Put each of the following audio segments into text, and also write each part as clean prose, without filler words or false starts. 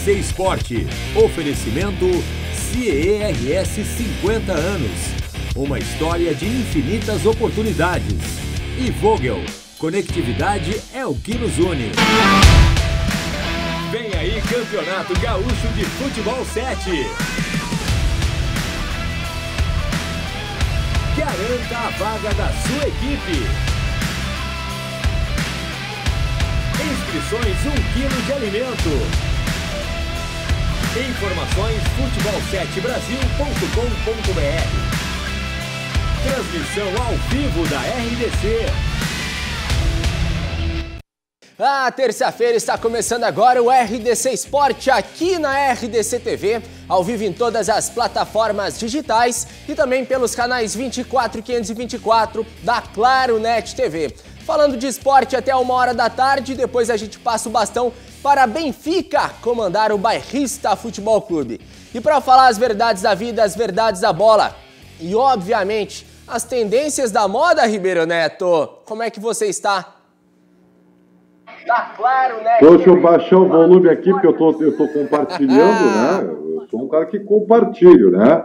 RDC Esporte. Oferecimento CERS 50 anos. Uma história de infinitas oportunidades. E Vogel, conectividade é o que nos une. Vem aí Campeonato Gaúcho de Futebol 7. Garanta a vaga da sua equipe. Inscrições 1 kg de alimento. Informações futebol7brasil.com.br. Transmissão ao vivo da RDC. A terça-feira está começando agora o RDC Esporte aqui na RDC TV, ao vivo em todas as plataformas digitais e também pelos canais 24 e 524 da Claro Net TV. Falando de esporte até 1h da tarde, depois a gente passa o bastão para Benfica comandar o Bairrista Futebol Clube. E para falar as verdades da vida, as verdades da bola e, obviamente, as tendências da moda, Ribeiro Neto, como é que você está? Tá claro, né? Deixa eu baixar o volume aqui, porque eu tô compartilhando, né? Eu sou um cara que compartilho, né?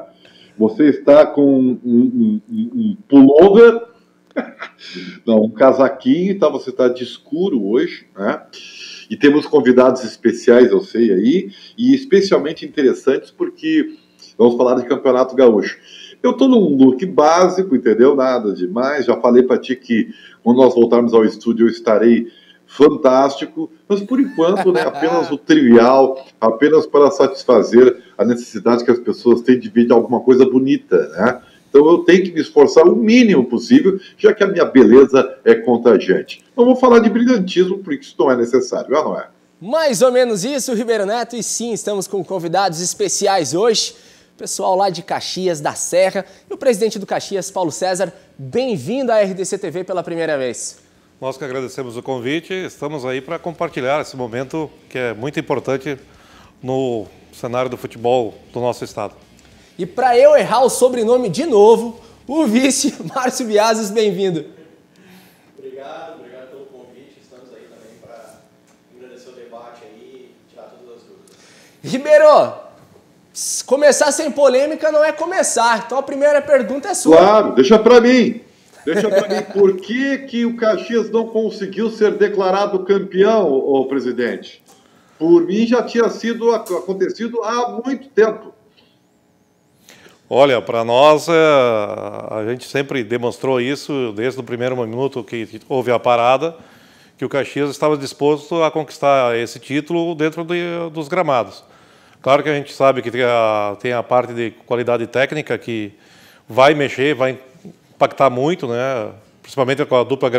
Você está com um pullover, não, um casaquinho, tá? Você está de escuro hoje, né? E temos convidados especiais, eu sei aí, e especialmente interessantes porque vamos falar de Campeonato Gaúcho. Eu tô num look básico, entendeu? Nada demais. Já falei para ti que quando nós voltarmos ao estúdio eu estarei fantástico, mas por enquanto, né, apenas o trivial, apenas para satisfazer a necessidade que as pessoas têm de ver de alguma coisa bonita, né? Então eu tenho que me esforçar o mínimo possível, já que a minha beleza é contagiante. Não vou falar de brilhantismo, porque isso não é necessário, não é? Mais ou menos isso, Ribeiro Neto, e sim, estamos com convidados especiais hoje, pessoal lá de Caxias da Serra, e o presidente do Caxias, Paulo César. Bem-vindo à RDC TV pela primeira vez. Nós que agradecemos o convite, estamos aí para compartilhar esse momento que é muito importante no cenário do futebol do nosso estado. E para eu errar o sobrenome de novo, o vice, Márcio Biazos, bem-vindo. Obrigado pelo convite, estamos aí também para agradecer o debate aí e tirar todas as dúvidas. Ribeiro, começar sem polêmica não é começar, então a primeira pergunta é sua. Claro, deixa para mim. Por que o Caxias não conseguiu ser declarado campeão, ô presidente? Por mim já tinha acontecido há muito tempo. Olha, para nós, a gente sempre demonstrou isso desde o primeiro minuto que houve a parada, que o Caxias estava disposto a conquistar esse título dentro dos gramados. Claro que a gente sabe que tem a parte de qualidade técnica que vai mexer, vai impactar muito, né? Principalmente com a dupla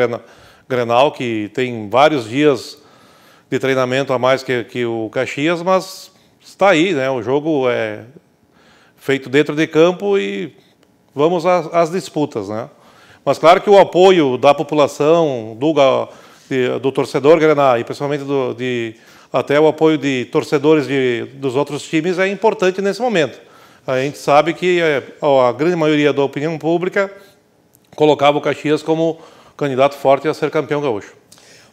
Grenal, que tem vários dias de treinamento a mais que o Caxias, mas está aí, né? O jogo é feito dentro de campo e vamos às disputas, né? Mas claro que o apoio da população, do torcedor Grenal e principalmente até o apoio de torcedores dos outros times é importante nesse momento. A gente sabe que a grande maioria da opinião pública colocava o Caxias como candidato forte a ser campeão gaúcho.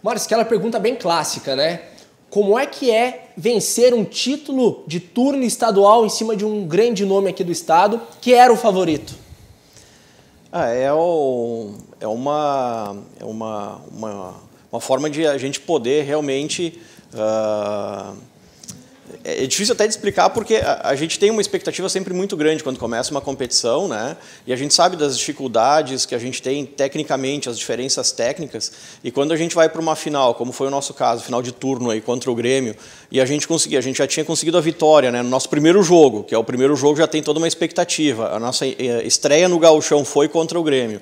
Márcio, aquela pergunta bem clássica, né? Como é que é vencer um título de turno estadual em cima de um grande nome aqui do estado, que era o favorito? É uma forma de a gente poder realmente... É difícil até de explicar porque a gente tem uma expectativa sempre muito grande quando começa uma competição, né? E a gente sabe das dificuldades que a gente tem tecnicamente, as diferenças técnicas, e quando a gente vai para uma final, como foi o nosso caso, final de turno aí contra o Grêmio, e a gente já tinha conseguido a vitória, né, no nosso primeiro jogo, que é o primeiro jogo, já tem toda uma expectativa. A nossa estreia no Gauchão foi contra o Grêmio.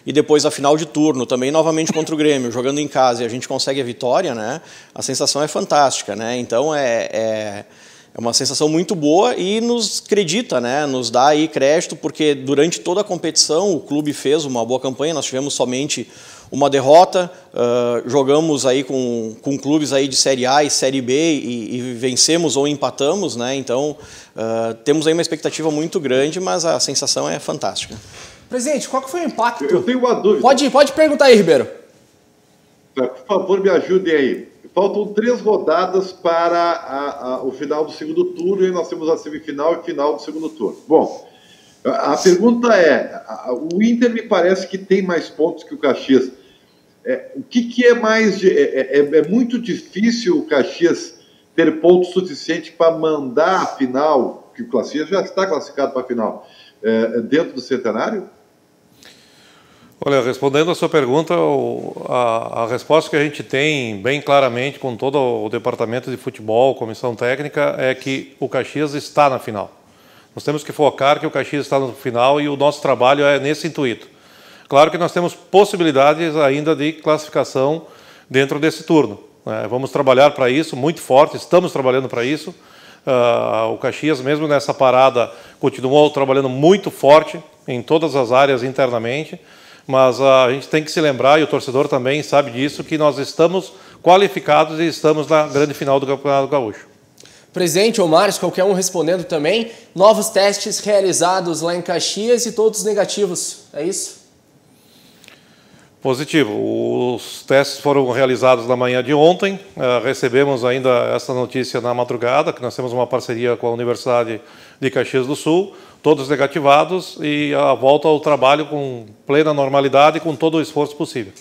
E depois a final de turno, também novamente contra o Grêmio, jogando em casa, e a gente consegue a vitória, né? A sensação é fantástica, né? Então é uma sensação muito boa e nos acredita, né? Nos dá aí crédito, porque durante toda a competição o clube fez uma boa campanha, nós tivemos somente uma derrota, jogamos aí com clubes aí de Série A e Série B e vencemos ou empatamos, né? Então temos aí uma expectativa muito grande, mas a sensação é fantástica. Presidente, qual que foi o impacto? Eu tenho uma dúvida. Pode perguntar aí, Ribeiro. Por favor, me ajudem aí. faltam 3 rodadas para o final do segundo turno, e nós temos a semifinal e final do segundo turno. Bom, a pergunta é, o Inter me parece que tem mais pontos que o Caxias. O que é mais... É muito difícil o Caxias ter pontos suficientes para mandar a final, que o Caxias já está classificado para a final, dentro do Centenário? Olha, respondendo a sua pergunta, a resposta que a gente tem bem claramente com todo o departamento de futebol, comissão técnica, é que o Caxias está na final. Nós temos que focar que o Caxias está no final e o nosso trabalho é nesse intuito. Claro que nós temos possibilidades ainda de classificação dentro desse turno. Vamos trabalhar para isso muito forte, estamos trabalhando para isso. O Caxias, mesmo nessa parada, continuou trabalhando muito forte em todas as áreas internamente, mas a gente tem que se lembrar, e o torcedor também sabe disso, que nós estamos qualificados e estamos na grande final do Campeonato Gaúcho. Presidente ou Márcio, qualquer um respondendo também, novos testes realizados lá em Caxias e todos negativos, é isso? Positivo. Os testes foram realizados na manhã de ontem, recebemos ainda essa notícia na madrugada, que nós temos uma parceria com a Universidade de Caxias do Sul, todos negativados e a volta ao trabalho com plena normalidade e com todo o esforço possível.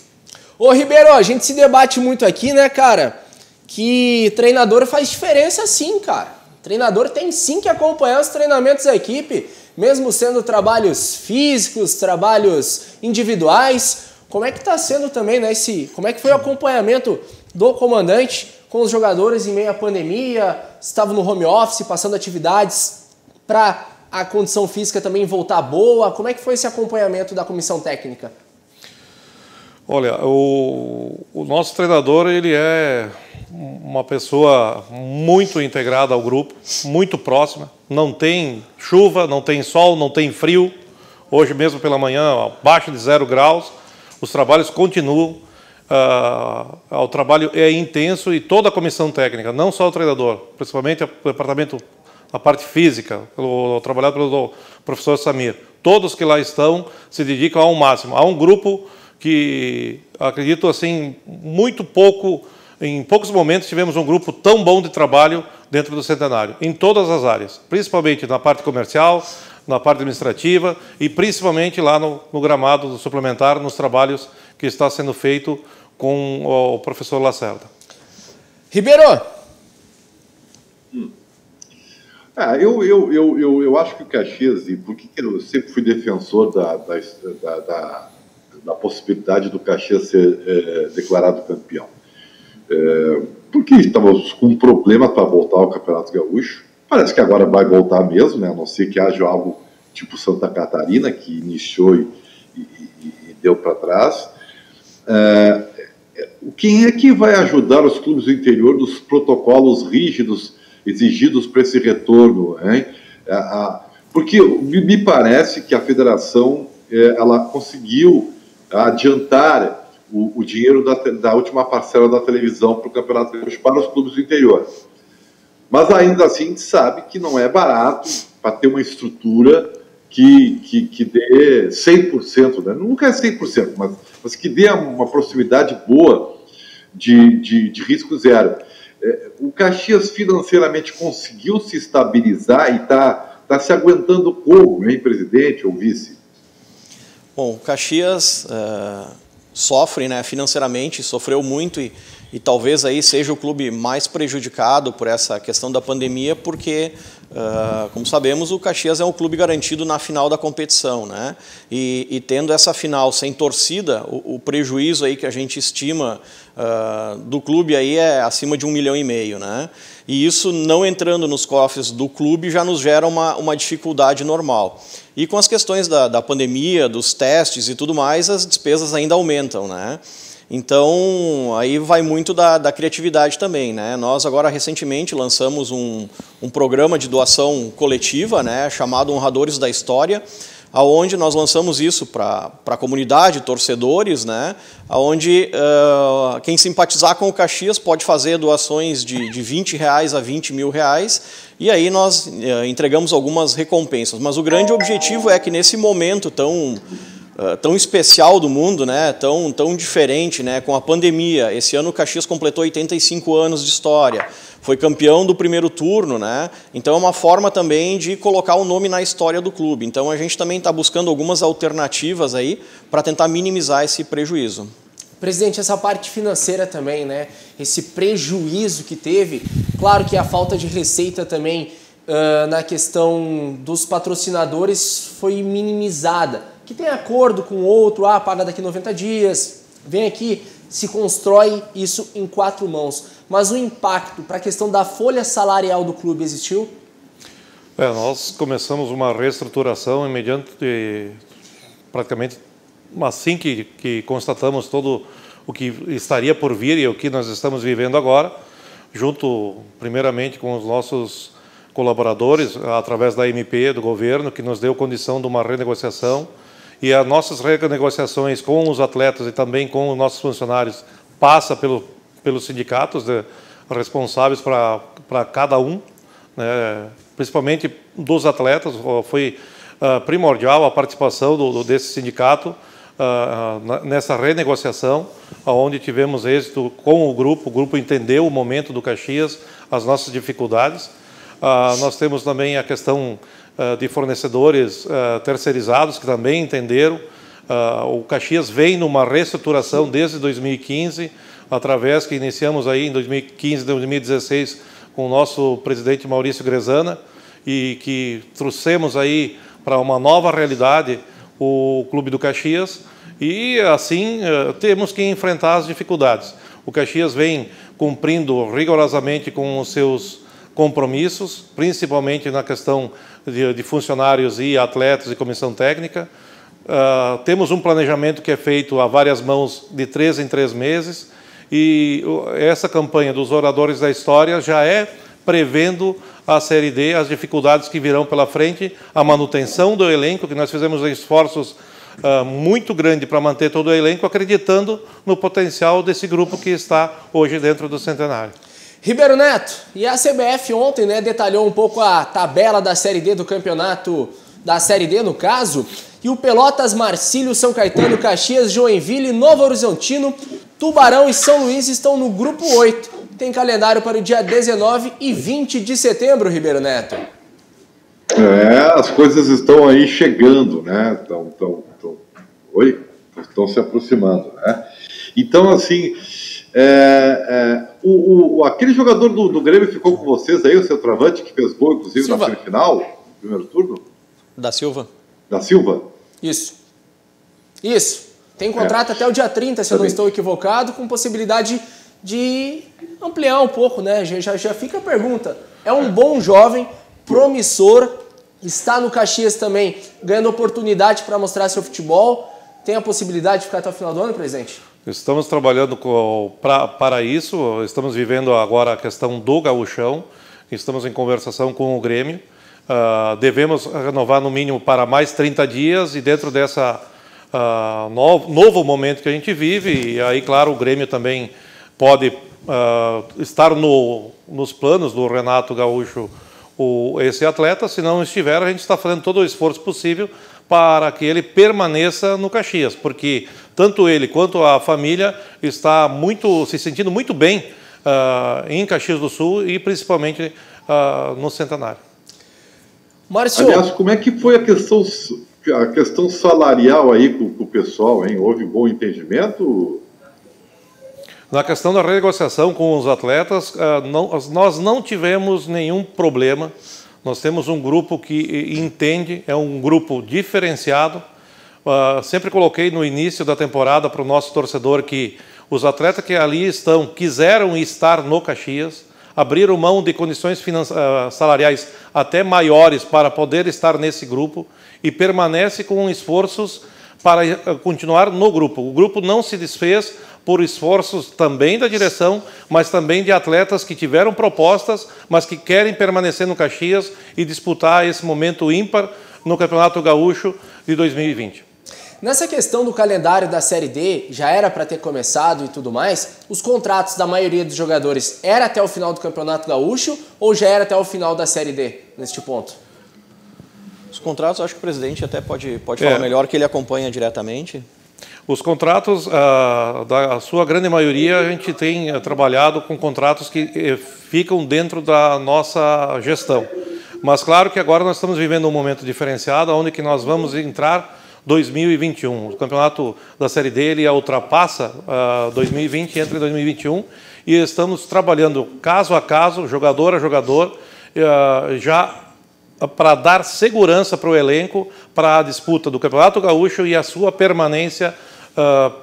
Ô Ribeiro, a gente se debate muito aqui, né, cara, que treinador faz diferença sim, cara. Treinador tem sim que acompanhar os treinamentos da equipe, mesmo sendo trabalhos físicos, trabalhos individuais. Como é que está sendo também, né, como é que foi o acompanhamento do comandante com os jogadores em meio à pandemia? Estavam no home office, passando atividades para a condição física também voltar boa. Como é que foi esse acompanhamento da comissão técnica? Olha, o nosso treinador, ele é uma pessoa muito integrada ao grupo, muito próxima. Não tem chuva, não tem sol, não tem frio. Hoje mesmo pela manhã, abaixo de 0 graus. Os trabalhos continuam, o trabalho é intenso e toda a comissão técnica, não só o treinador, principalmente o departamento, a parte física, trabalhado pelo professor Samir, todos que lá estão se dedicam ao máximo. Há um grupo que, acredito assim, em poucos momentos tivemos um grupo tão bom de trabalho dentro do Centenário, em todas as áreas, principalmente na parte comercial, na parte administrativa e principalmente lá no gramado do suplementar, nos trabalhos que está sendo feito com o professor Lacerda. Ribeiro! Eu acho que o Caxias, e por que eu sempre fui defensor da possibilidade do Caxias ser declarado campeão? Porque estávamos com um problema para voltar ao Campeonato Gaúcho. Parece que agora vai voltar mesmo, né? A não ser que haja algo tipo Santa Catarina, que iniciou e deu para trás. Quem é que vai ajudar os clubes do interior dos protocolos rígidos exigidos para esse retorno? Hein? Porque me parece que a federação ela conseguiu adiantar o dinheiro da última parcela da televisão para o Campeonato Gaúcho para os clubes do interior. Mas ainda assim a gente sabe que não é barato para ter uma estrutura que dê 100%, né? Nunca é 100%, mas que dê uma proximidade boa de risco zero. O Caxias financeiramente conseguiu se estabilizar e está se aguentando como, hein, presidente ou vice? Bom, o Caxias sofre, né, financeiramente, sofreu muito e talvez aí seja o clube mais prejudicado por essa questão da pandemia, porque, como sabemos, o Caxias é um clube garantido na final da competição, né? E tendo essa final sem torcida, o prejuízo aí que a gente estima do clube aí é acima de 1,5 milhão, né? E isso, não entrando nos cofres do clube, já nos gera uma dificuldade normal. E com as questões da pandemia, dos testes e tudo mais, as despesas ainda aumentam, né? Então, aí vai muito da criatividade também, né? Nós agora recentemente lançamos um programa de doação coletiva, né, chamado Honradores da História, aonde nós lançamos isso para a comunidade, torcedores, né, aonde quem simpatizar com o Caxias pode fazer doações de R$20 a R$20 mil, e aí nós entregamos algumas recompensas. Mas o grande objetivo é que nesse momento tão tão especial do mundo, né? Tão diferente, né? Com a pandemia. Esse ano o Caxias completou 85 anos de história. Foi campeão do primeiro turno, né? Então é uma forma também de colocar o nome na história do clube. Então a gente também está buscando algumas alternativas aí para tentar minimizar esse prejuízo. Presidente, essa parte financeira também, né? Esse prejuízo que teve, claro que a falta de receita também na questão dos patrocinadores foi minimizada. Que tem acordo com o outro, paga daqui 90 dias, vem aqui, se constrói isso em 4 mãos. Mas o impacto para a questão da folha salarial do clube existiu? Nós começamos uma reestruturação mediante praticamente assim que constatamos todo o que estaria por vir e o que nós estamos vivendo agora, junto primeiramente com os nossos colaboradores, através da MP do governo, que nos deu condição de uma renegociação, e as nossas renegociações com os atletas e também com os nossos funcionários passa pelos sindicatos responsáveis para cada um, né, principalmente dos atletas. Foi primordial a participação desse sindicato nessa renegociação, onde tivemos êxito com o grupo entendeu o momento do Caxias, as nossas dificuldades. Nós temos também a questão de fornecedores terceirizados que também entenderam. O Caxias vem numa reestruturação desde 2015, através que iniciamos aí em 2015, 2016 com o nosso presidente Maurício Grezana, e que trouxemos aí para uma nova realidade o Clube do Caxias, e assim temos que enfrentar as dificuldades. O Caxias vem cumprindo rigorosamente com os seus compromissos, principalmente na questão de funcionários e atletas e comissão técnica. Temos um planejamento que é feito a várias mãos de 3 em 3 meses, e essa campanha dos Oradores da História já é prevendo a Série D, as dificuldades que virão pela frente, a manutenção do elenco, que nós fizemos esforços muito grandes para manter todo o elenco, acreditando no potencial desse grupo que está hoje dentro do Centenário. Ribeiro Neto, e a CBF ontem, né, detalhou um pouco a tabela da Série D do campeonato, da Série D no caso, e o Pelotas, Marcílio, São Caetano, Caxias, Joinville, Novo Horizontino, Tubarão e São Luís estão no grupo 8. Tem calendário para o dia 19 e 20 de setembro, Ribeiro Neto. As coisas estão aí chegando, né? Estão se aproximando, né? Então, assim, aquele jogador do Grêmio ficou com vocês aí, o centroavante, que fez gol, inclusive, Silva, na semifinal, no primeiro turno? Da Silva. Da Silva? Isso. Tem contrato até o dia 30, se eu não estou equivocado, com possibilidade de ampliar um pouco, né? Já fica a pergunta. É um bom jovem, promissor, está no Caxias também, ganhando oportunidade para mostrar seu futebol. Tem a possibilidade de ficar até o final do ano, presidente? Estamos trabalhando para isso, estamos vivendo agora a questão do gauchão, estamos em conversação com o Grêmio. Devemos renovar no mínimo para mais 30 dias, e dentro dessa novo momento que a gente vive, e aí, claro, o Grêmio também pode estar nos planos do Renato Gaúcho esse atleta. Se não estiver, a gente está fazendo todo o esforço possível para que ele permaneça no Caxias, porque tanto ele quanto a família está se sentindo muito bem em Caxias do Sul e principalmente no Centenário. Márcio, aliás, como é que foi a questão salarial aí com o pessoal, hein? Houve bom entendimento? Na questão da renegociação com os atletas, nós não tivemos nenhum problema. Nós temos um grupo que entende, é um grupo diferenciado. Sempre coloquei no início da temporada para o nosso torcedor que os atletas que ali quiseram estar no Caxias, abriram mão de condições salariais até maiores para poder estar nesse grupo, e permanece com esforços para continuar no grupo. O grupo não se desfez por esforços também da direção, mas também de atletas que tiveram propostas, mas que querem permanecer no Caxias e disputar esse momento ímpar no Campeonato Gaúcho de 2020. Nessa questão do calendário da Série D, já era para ter começado e tudo mais, os contratos da maioria dos jogadores era até o final do Campeonato Gaúcho ou já era até o final da Série D, neste ponto? Os contratos, acho que o presidente até pode falar melhor, que ele acompanha diretamente. Os contratos, da sua grande maioria, a gente tem trabalhado com contratos que ficam dentro da nossa gestão. Mas claro que agora nós estamos vivendo um momento diferenciado, onde que nós vamos entrar 2021. O campeonato da Série D ele ultrapassa 2020 e entra em 2021 e estamos trabalhando caso a caso, jogador a jogador, já para dar segurança para o elenco para a disputa do Campeonato Gaúcho e a sua permanência,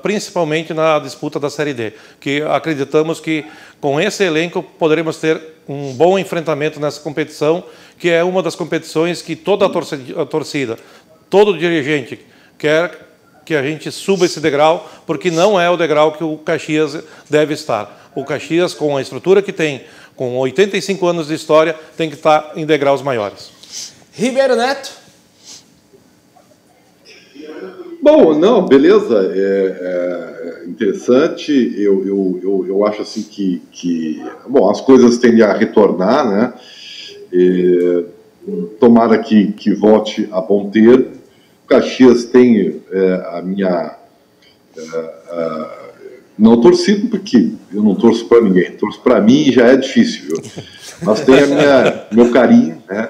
principalmente na disputa da Série D, que acreditamos que com esse elenco poderemos ter um bom enfrentamento nessa competição, que é uma das competições que toda a torcida, todo dirigente quer que a gente suba esse degrau, porque não é o degrau que o Caxias deve estar. O Caxias, com a estrutura que tem, com 85 anos de história, tem que estar em degraus maiores. Ribeiro Neto. Bom, não, beleza, é interessante, eu acho assim que bom, as coisas tendem a retornar, né, tomara que volte a bom ter. Caxias tem a minha, não torcido porque eu não torço para ninguém, torço para mim e já é difícil, viu? Mas tem meu carinho, né,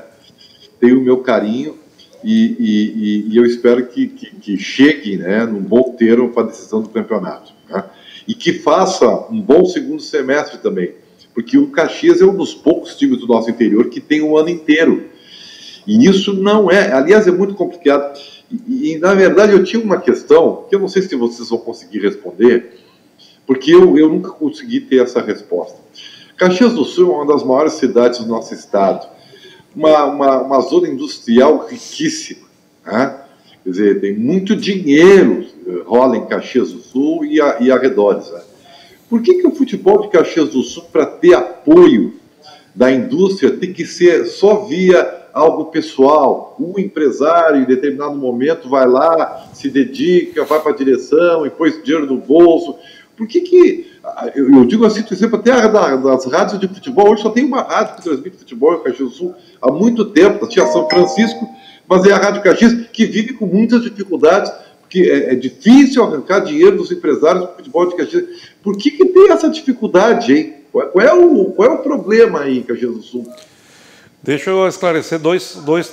tem o meu carinho, e eu espero que chegue, né, num bom termo para a decisão do campeonato, né? E que faça um bom segundo semestre também, porque o Caxias é um dos poucos times do nosso interior que tem um ano inteiro, e isso não é, aliás, é muito complicado, e na verdade eu tinha uma questão que eu não sei se vocês vão conseguir responder, porque eu nunca consegui ter essa resposta. Caxias do Sul é uma das maiores cidades do nosso estado, uma zona industrial riquíssima, né? Quer dizer, tem muito dinheiro rola em Caxias do Sul e arredores, né? Por que o futebol de Caxias do Sul, para ter apoio da indústria, tem que ser só via algo pessoal? Um empresário, em determinado momento, vai lá, se dedica, vai para a direção e põe dinheiro no bolso. Por que eu digo assim, por exemplo, até das rádios de futebol, hoje só tem uma rádio que transmite futebol em Caxias do Sul há muito tempo, tinha São Francisco, mas é a Rádio Caxias, que vive com muitas dificuldades, porque é difícil arrancar dinheiro dos empresários do futebol de Caxias. Por que tem essa dificuldade, hein? Qual é o problema aí em Caxias do Sul? Deixa eu esclarecer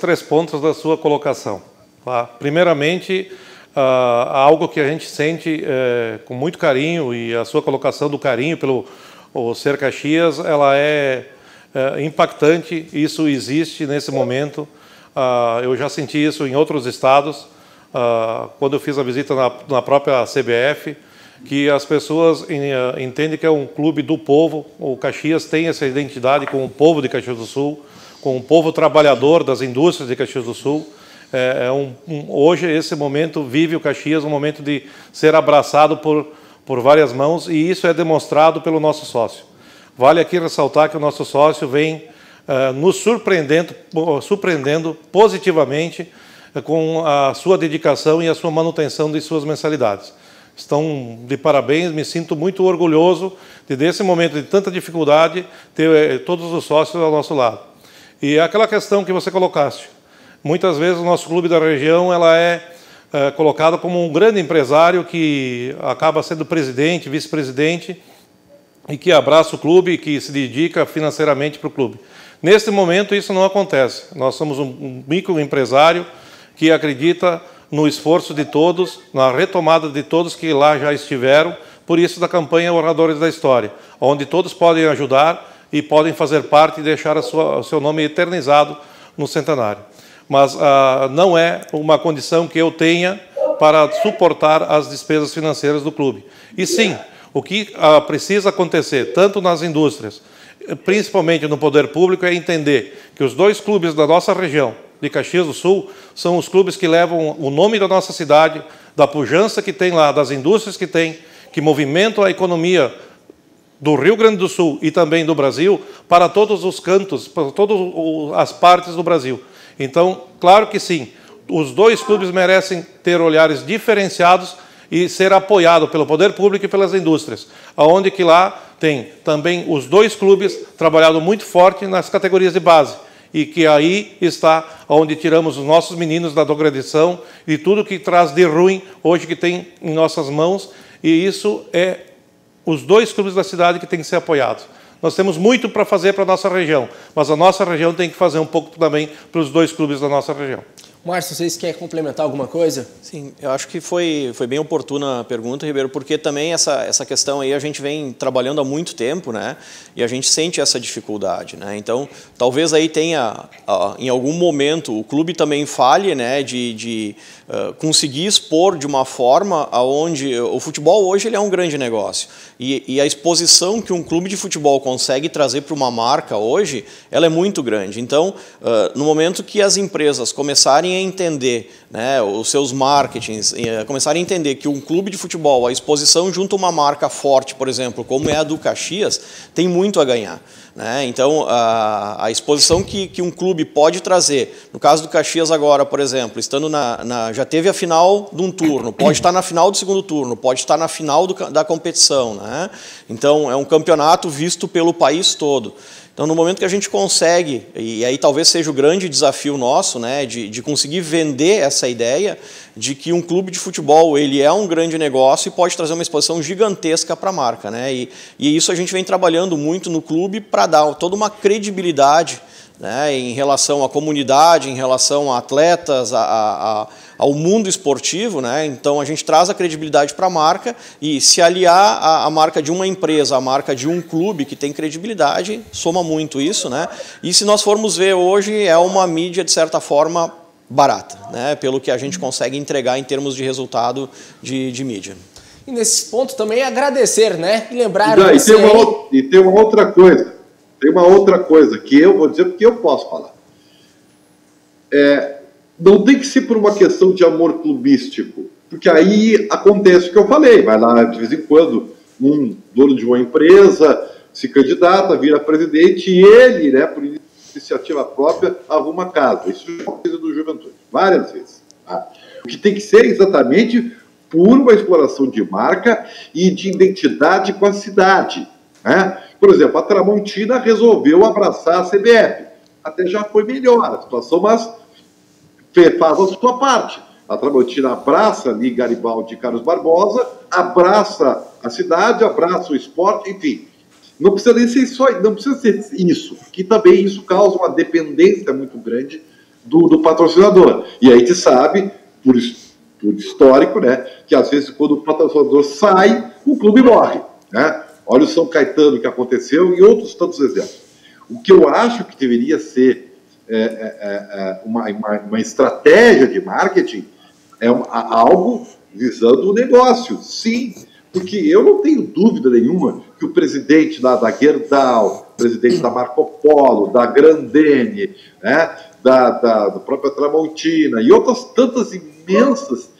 três pontos da sua colocação. Tá? Primeiramente, algo que a gente sente com muito carinho, e a sua colocação do carinho pelo Ser Caxias, ela é impactante, isso existe nesse momento. Eu já senti isso em outros estados, quando eu fiz a visita na própria CBF, que as pessoas entendem que é um clube do povo. O Caxias tem essa identidade com o povo de Caxias do Sul, com o povo trabalhador das indústrias de Caxias do Sul. Hoje, esse momento, vive o Caxias um momento de ser abraçado por várias mãos, e isso é demonstrado pelo nosso sócio. Vale aqui ressaltar que o nosso sócio vem nos surpreendendo positivamente com a sua dedicação e a sua manutenção de suas mensalidades. Estão de parabéns, me sinto muito orgulhoso de, nesse momento de tanta dificuldade, ter todos os sócios ao nosso lado. E aquela questão que você colocaste, muitas vezes o nosso clube da região ela é colocado como um grande empresário que acaba sendo presidente, vice-presidente, e que abraça o clube e que se dedica financeiramente para o clube. Neste momento isso não acontece. Nós somos um microempresário que acredita no esforço de todos, na retomada de todos que lá já estiveram, por isso da campanha Oradores da História, onde todos podem ajudar e podem fazer parte e deixar o seu nome eternizado no centenário. Mas não é uma condição que eu tenha para suportar as despesas financeiras do clube. E sim, o que precisa acontecer, tanto nas indústrias, principalmente no poder público, é entender que os dois clubes da nossa região, de Caxias do Sul, são os clubes que levam o nome da nossa cidade, da pujança que tem lá, das indústrias que tem, que movimentam a economia do Rio Grande do Sul e também do Brasil, para todos os cantos, para todas as partes do Brasil. Então, claro que sim, os dois clubes merecem ter olhares diferenciados e ser apoiado pelo poder público e pelas indústrias, onde que lá tem também os dois clubes trabalhado muito forte nas categorias de base. e que aí está onde tiramos os nossos meninos da drogadição e tudo que traz de ruim hoje que tem em nossas mãos, e isso é os 2 clubes da cidade que têm que ser apoiados. Nós temos muito para fazer para a nossa região, mas a nossa região tem que fazer um pouco também para os 2 clubes da nossa região. Márcio, vocês querem complementar alguma coisa? Sim, eu acho que foi bem oportuna a pergunta, Ribeiro, porque também essa questão aí a gente vem trabalhando há muito tempo, né? E a gente sente essa dificuldade, né? Então, talvez aí tenha, em algum momento, o clube também falhe, né? De conseguir expor de uma forma aonde o futebol hoje ele é um grande negócio. E a exposição que um clube de futebol consegue trazer para uma marca hoje, ela é muito grande. Então, no momento que as empresas começarem a entender, né, os seus marketings, começarem a entender que um clube de futebol, a exposição junto a uma marca forte, por exemplo, como é a do Caxias, tem muito a ganhar. Né? Então, a exposição que um clube pode trazer, no caso do Caxias agora, por exemplo, estando já teve a final de um turno, pode estar na final do segundo turno, pode estar na final da competição. Né? Então, é um campeonato visto pelo país todo. Então, no momento que a gente consegue, e aí talvez seja o grande desafio nosso, né, de conseguir vender essa ideia de que um clube de futebol ele é um grande negócio e pode trazer uma exposição gigantesca para a marca. Né? E isso a gente vem trabalhando muito no clube para dar toda uma credibilidade, né, em relação à comunidade, em relação a atletas, ao mundo esportivo. Né? Então, a gente traz a credibilidade para a marca e se aliar à marca de uma empresa, à marca de um clube que tem credibilidade, soma muito isso. Né? E se nós formos ver hoje, é uma mídia, de certa forma, barata, né? Pelo que a gente consegue entregar em termos de resultado de mídia. E nesse ponto também agradecer, né? E lembrar e tem uma outra coisa. Tem uma outra coisa que eu vou dizer porque eu posso falar. Não tem que ser por uma questão de amor clubístico, porque aí acontece o que eu falei, vai lá de vez em quando um dono de uma empresa se candidata, vira presidente e ele, né, por iniciativa própria, arruma casa. Isso é uma coisa do Juventude, várias vezes. Tá? O que tem que ser exatamente por uma exploração de marca e de identidade com a cidade. Né? Por exemplo, a Tramontina resolveu abraçar a CBF. Até já foi melhor a situação, mas faz a sua parte. A Tramontina abraça ali Garibaldi e Carlos Barbosa, abraça a cidade, abraça o esporte, enfim. Não precisa nem ser não precisa ser isso, que também isso causa uma dependência muito grande do patrocinador. E aí a gente sabe, por histórico, né, que às vezes quando o patrocinador sai, o clube morre. Né? Olha o São Caetano que aconteceu e outros tantos exemplos. O que eu acho que deveria ser uma estratégia de marketing é algo visando o negócio, sim, porque eu não tenho dúvida nenhuma que o presidente da Gerdau, presidente da Marco Polo, da Grandene, né, da própria Tramontina e outras tantas imensas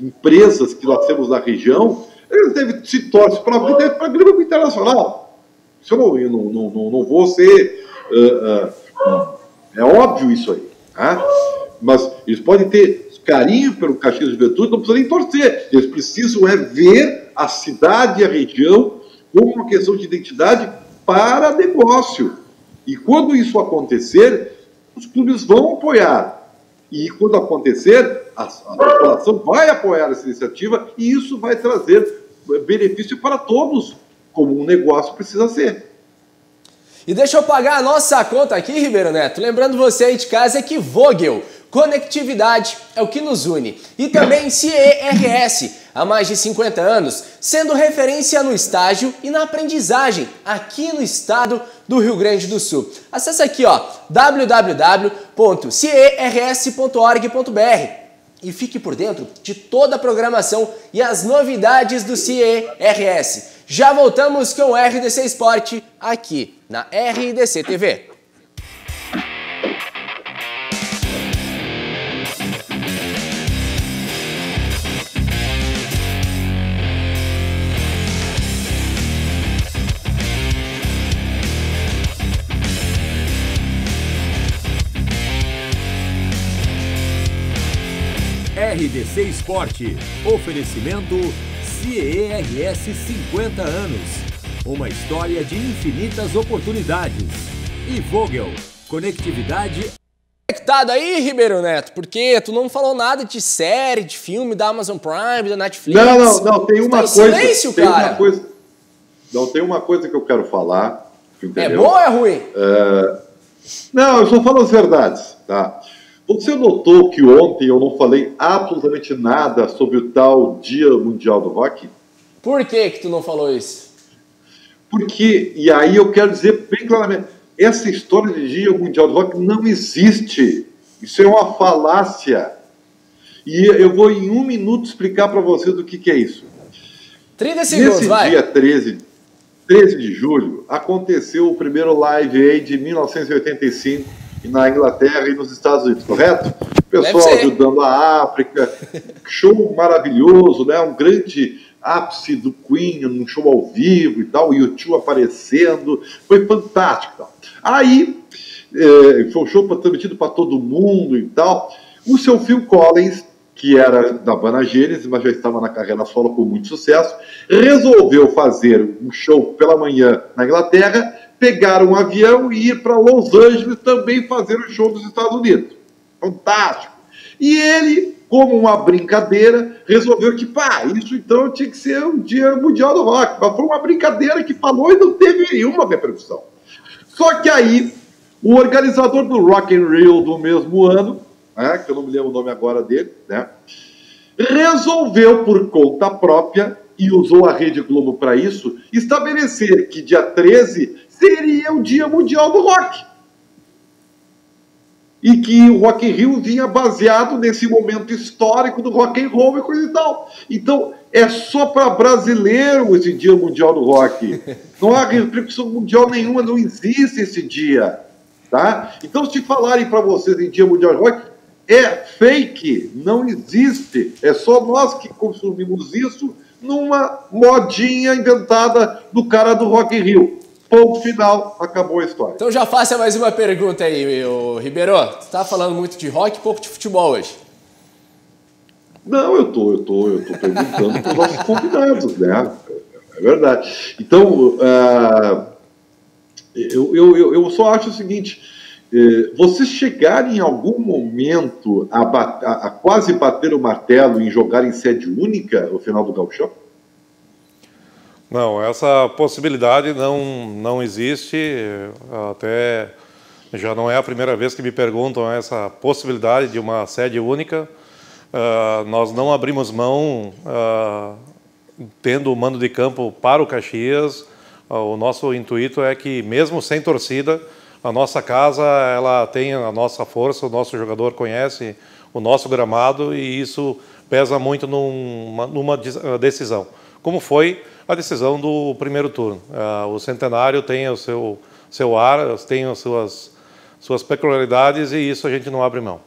empresas que nós temos na região, eles se torcem para a Grêmio Internacional. Isso eu não vou ser... é óbvio isso aí. Né? Mas eles podem ter carinho pelo Caxias Juventude, não precisam nem torcer. Eles precisam ver a cidade e a região como uma questão de identidade para negócio. E quando isso acontecer, os clubes vão apoiar. E quando acontecer, a população vai apoiar essa iniciativa e isso vai trazer benefício para todos, como um negócio precisa ser. E deixa eu pagar a nossa conta aqui, Ribeiro Neto. Lembrando você aí de casa que Vogel, conectividade é o que nos une. E também CERS, há mais de 50 anos, sendo referência no estágio e na aprendizagem aqui no estado do Rio Grande do Sul. Acesse aqui, www.cers.org.br e fique por dentro de toda a programação e as novidades do CERS. Já voltamos com o RDC Esporte aqui na RDC TV. RDC Esporte. Oferecimento CERS 50 anos. Uma história de infinitas oportunidades. E Vogel, conectividade. Conectado aí, Ribeiro Neto, porque tu não falou nada de série, de filme da Amazon Prime, da Netflix. Não, tem uma coisa. Silêncio, cara. Tem uma coisa que eu quero falar. Entendeu? É bom ou é ruim? Não, eu só falo as verdades, tá? Você notou que ontem eu não falei absolutamente nada sobre o tal Dia Mundial do Rock? Por que tu não falou isso? Porque, e aí eu quero dizer bem claramente, essa história de Dia Mundial do Rock não existe. Isso é uma falácia. E eu vou em 1 minuto explicar para vocês o que é isso. 30 segundos, Nesse vai. dia 13 de julho, aconteceu o primeiro Live Aid de 1985 na Inglaterra e nos Estados Unidos, correto? O pessoal ajudando a África, show maravilhoso, né? Um grande ápice do Queen, um show ao vivo e tal, e o U2 aparecendo, foi fantástico e tal. Aí, foi um show transmitido para todo mundo e tal. O seu Phil Collins, que era da banda Genesis, mas já estava na carreira solo com muito sucesso, resolveu fazer um show pela manhã na Inglaterra, pegar um avião e ir para Los Angeles também fazer o show dos Estados Unidos. Fantástico. E ele, como uma brincadeira, resolveu que, isso então tinha que ser um Dia Mundial do Rock. Mas foi uma brincadeira que falou e não teve nenhuma repercussão. Só que aí, o organizador do Rock in Rio do mesmo ano, que eu não me lembro o nome agora dele, né, resolveu por conta própria, e usou a Rede Globo para isso, estabelecer que dia 13 seria o Dia Mundial do Rock. E que o Rock in Rio vinha baseado nesse momento histórico do rock and roll e coisa e tal. Então, é só para brasileiro esse Dia Mundial do Rock. Não há repercussão mundial nenhuma, não existe esse dia. Tá? Então, se falarem para vocês em Dia Mundial do Rock, é fake, não existe. É só nós que consumimos isso numa modinha inventada do cara do Rock in Rio. Ponto final, acabou a história. Então já faça mais uma pergunta aí, Ribeiro. Tu tá falando muito de rock e pouco de futebol hoje. Não, eu tô perguntando para os nossos convidados, né? É verdade. Então, eu só acho o seguinte, vocês chegarem em algum momento a quase bater o martelo em jogar em sede única no final do Gauchão? Não, essa possibilidade não existe, até já não é a primeira vez que me perguntam essa possibilidade de uma sede única. Nós não abrimos mão, tendo o mando de campo para o Caxias. O nosso intuito é que, mesmo sem torcida, a nossa casa ela tem a nossa força, o nosso jogador conhece o nosso gramado e isso pesa muito numa decisão, como foi a decisão do primeiro turno. O Centenário tem o seu ar, tem as suas peculiaridades e isso a gente não abre mão.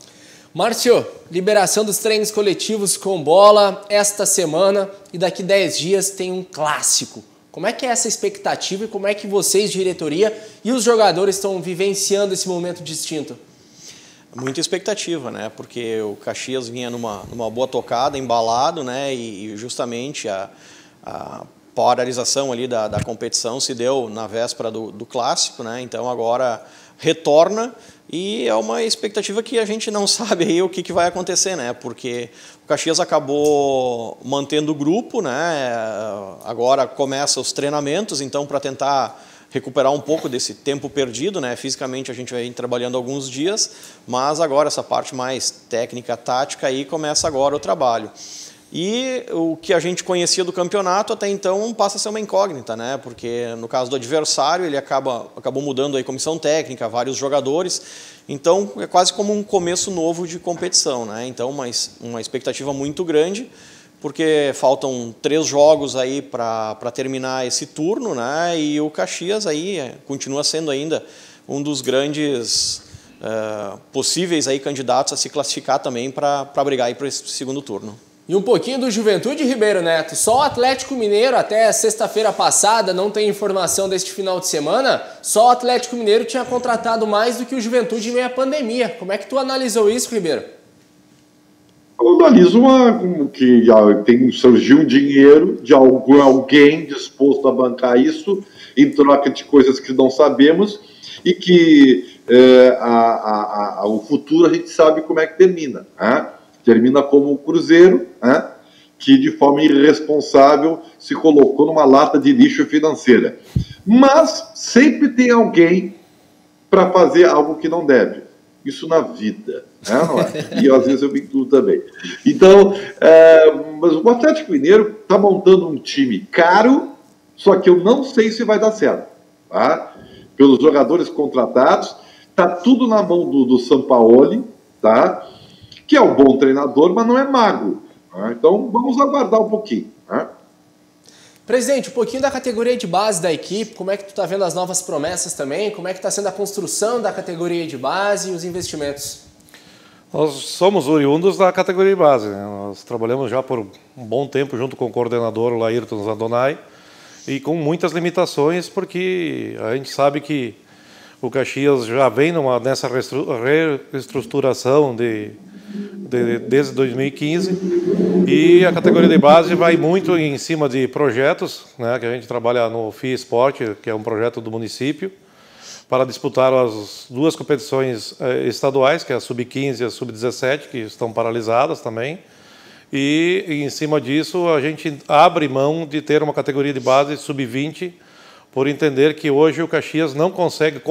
Márcio, liberação dos treinos coletivos com bola esta semana e daqui 10 dias tem um clássico. Como é que é essa expectativa e como é que vocês, diretoria e os jogadores estão vivenciando esse momento distinto? Muita expectativa, né? Porque o Caxias vinha numa boa tocada, embalado, né? E justamente a polarização ali da competição se deu na véspera do clássico, né? Então agora retorna e é uma expectativa que a gente não sabe aí o que vai acontecer, né? Porque o Caxias acabou mantendo o grupo, né? Agora começa os treinamentos, então para tentar recuperar um pouco desse tempo perdido, né? Fisicamente a gente vai trabalhando alguns dias, mas agora essa parte mais técnica, tática aí começa agora o trabalho. E o que a gente conhecia do campeonato até então passa a ser uma incógnita, né? Porque no caso do adversário ele acabou mudando a comissão técnica, vários jogadores, então é quase como um começo novo de competição, né? Então uma expectativa muito grande, porque faltam 3 jogos aí para terminar esse turno, né? E o Caxias aí continua sendo ainda um dos grandes possíveis aí candidatos a se classificar também para brigar aí para esse segundo turno. E um pouquinho do Juventude, Ribeiro Neto. Só o Atlético Mineiro, até sexta-feira passada, não tem informação deste final de semana, só o Atlético Mineiro tinha contratado mais do que o Juventude em meio à pandemia. Como é que tu analisou isso, Ribeiro? Eu analiso que surgiu um dinheiro de alguém disposto a bancar isso em troca de coisas que não sabemos e que o futuro a gente sabe como é que termina. Né? Termina como o Cruzeiro, né? Que de forma irresponsável se colocou numa lata de lixo financeira. Mas sempre tem alguém para fazer algo que não deve. Isso na vida, né? Não é? E às vezes eu me incluo também. Então, mas o Atlético Mineiro está montando um time caro, só que eu não sei se vai dar certo. Tá? Pelos jogadores contratados, está tudo na mão do Sampaoli, tá? Que é um bom treinador, mas não é mago. Então, vamos aguardar um pouquinho. Né? Presidente, um pouquinho da categoria de base da equipe, como é que tu está vendo as novas promessas também? Como é que está sendo a construção da categoria de base e os investimentos? Nós somos oriundos da categoria de base. Né? Nós trabalhamos já por um bom tempo junto com o coordenador, o Laírton Zandonai, e com muitas limitações, porque a gente sabe que o Caxias já vem nessa reestruturação desde 2015, e a categoria de base vai muito em cima de projetos, né, que a gente trabalha no FIA Esporte, que é um projeto do município, para disputar as duas competições estaduais, que é a Sub-15 e a Sub-17, que estão paralisadas também, e em cima disso a gente abre mão de ter uma categoria de base Sub-20, por entender que hoje o Caxias não consegue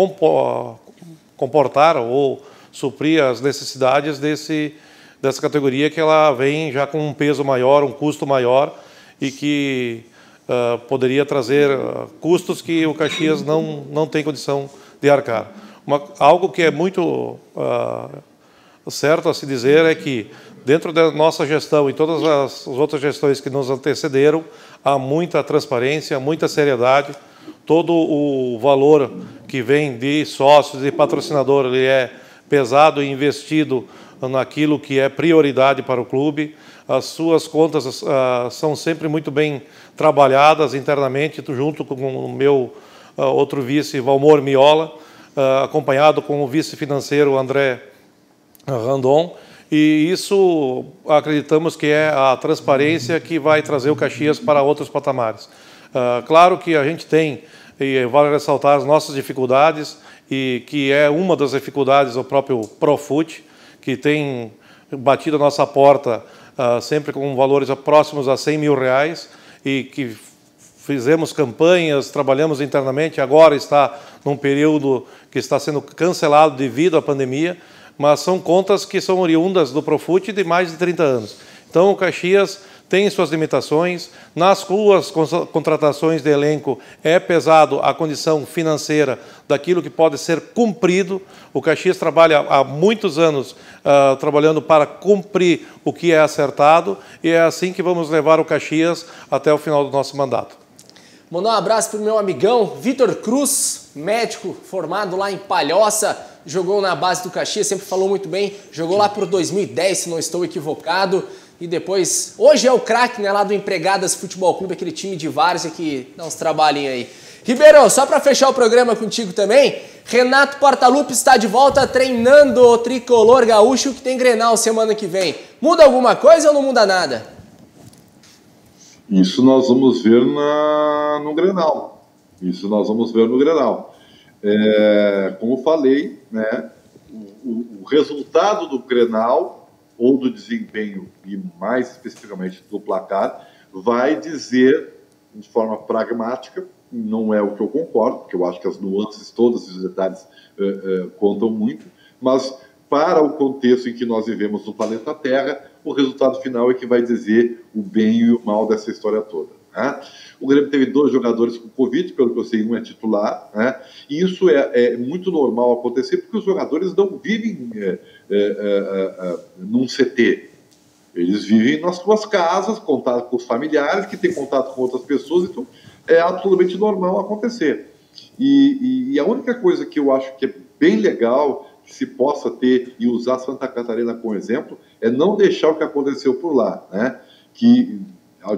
comportar ou suprir as necessidades dessa categoria, que ela vem já com um peso maior, um custo maior, e que poderia trazer custos que o Caxias não tem condição de arcar. Algo que é muito certo a se dizer é que, dentro da nossa gestão e todas as outras gestões que nos antecederam, há muita transparência, muita seriedade. Todo o valor que vem de sócios e patrocinador, ele é pesado e investido naquilo que é prioridade para o clube. As suas contas são sempre muito bem trabalhadas internamente, junto com o meu outro vice, Valmor Miola, acompanhado com o vice-financeiro André Randon, e isso acreditamos que é a transparência que vai trazer o Caxias para outros patamares. Claro que a gente tem, e vale ressaltar as nossas dificuldades, e que é uma das dificuldades o próprio Profut, que tem batido a nossa porta sempre com valores próximos a R$100 mil, e que fizemos campanhas, trabalhamos internamente, agora está num período que está sendo cancelado devido à pandemia, mas são contas que são oriundas do Profut de mais de 30 anos. Então o Caxias tem suas limitações, nas suas contratações de elenco é pesado a condição financeira daquilo que pode ser cumprido. O Caxias trabalha há muitos anos trabalhando para cumprir o que é acertado, e é assim que vamos levar o Caxias até o final do nosso mandato. Mandar um abraço para o meu amigão Vitor Cruz, médico formado lá em Palhoça, jogou na base do Caxias, sempre falou muito bem, jogou lá por 2010, se não estou equivocado. E depois, hoje é o craque, né, lá do Empregadas Futebol Clube, aquele time de várzea que dá uns trabalhinhos aí. Ribeirão, só para fechar o programa contigo também, Renato Portaluppi está de volta treinando o tricolor gaúcho, que tem Grenal semana que vem. Muda alguma coisa ou não muda nada? Isso nós vamos ver no Grenal. Isso nós vamos ver no Grenal. Como falei, né, o resultado do Grenal, ou do desempenho, e mais especificamente do placar, vai dizer, de forma pragmática, não é o que eu concordo, porque eu acho que as nuances todas e os detalhes contam muito, mas para o contexto em que nós vivemos no planeta Terra, o resultado final é que vai dizer o bem e o mal dessa história toda. Né? O Grêmio teve 2 jogadores com Covid, pelo que eu sei, um é titular, né? E isso é muito normal acontecer, porque os jogadores não vivem num CT. Eles vivem nas suas casas, contato com os familiares, que têm contato com outras pessoas, então é absolutamente normal acontecer. E a única coisa que eu acho que é bem legal, que se possa ter e usar Santa Catarina como exemplo, é não deixar o que aconteceu por lá, né? Que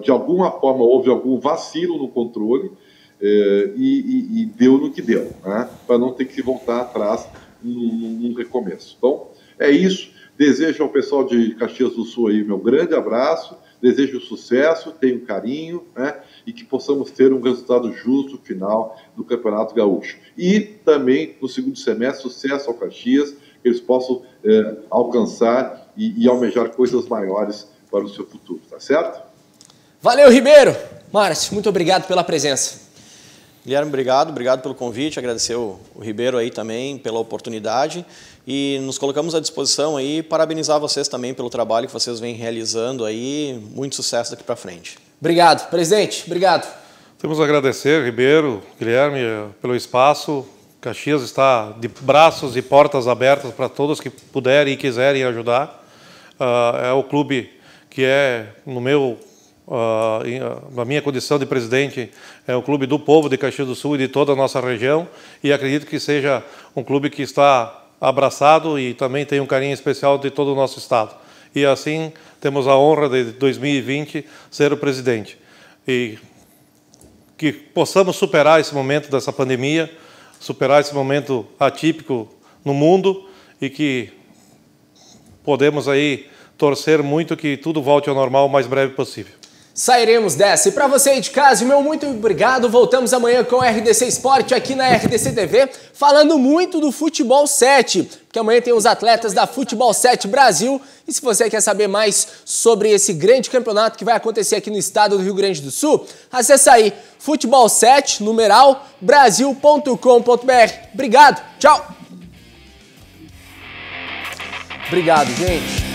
de alguma forma houve algum vacilo no controle e deu no que deu, né? Para não ter que voltar atrás num recomeço. Então, é isso. Desejo ao pessoal de Caxias do Sul aí meu grande abraço, desejo sucesso, tenho carinho, né? e que possamos ter um resultado justo final do Campeonato Gaúcho. E também, no segundo semestre, sucesso ao Caxias, que eles possam alcançar e almejar coisas maiores para o seu futuro, tá certo? Valeu, Ribeiro! Márcio, muito obrigado pela presença. Guilherme, obrigado pelo convite, agradecer o Ribeiro aí também pela oportunidade e nos colocamos à disposição aí, parabenizar vocês também pelo trabalho que vocês vêm realizando aí, muito sucesso daqui para frente. Obrigado, presidente, obrigado. Temos a agradecer, Ribeiro, Guilherme, pelo espaço. Caxias está de braços e portas abertas para todos que puderem e quiserem ajudar. É o clube que na minha condição de presidente, é o clube do povo de Caxias do Sul e de toda a nossa região, e acredito que seja um clube que está abraçado e também tem um carinho especial de todo o nosso estado. E assim temos a honra de 2020 ser o presidente. E que possamos superar esse momento dessa pandemia, superar esse momento atípico no mundo e que podemos aí torcer muito que tudo volte ao normal o mais breve possível. Sairemos dessa. E para você aí de casa, meu muito obrigado. Voltamos amanhã com o RDC Esporte aqui na RDC TV, falando muito do Futebol 7, porque amanhã tem os atletas da Futebol 7 Brasil. E se você quer saber mais sobre esse grande campeonato que vai acontecer aqui no estado do Rio Grande do Sul, acesse aí futebol7, numeral, brasil.com.br. Obrigado, tchau! Obrigado, gente.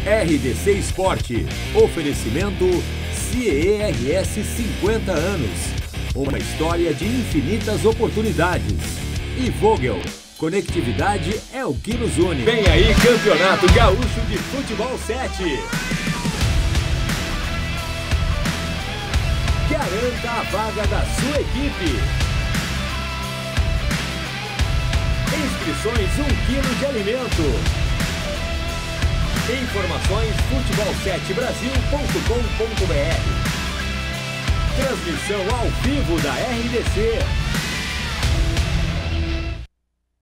RDC Esporte. Oferecimento CERS 50 anos. Uma história de infinitas oportunidades. E Vogel. Conectividade é o que nos une. Vem aí, Campeonato Gaúcho de Futebol 7. Garanta a vaga da sua equipe. Inscrições 1 kg de alimento. Informações futebol7brasil.com.br. Transmissão ao vivo da RDC.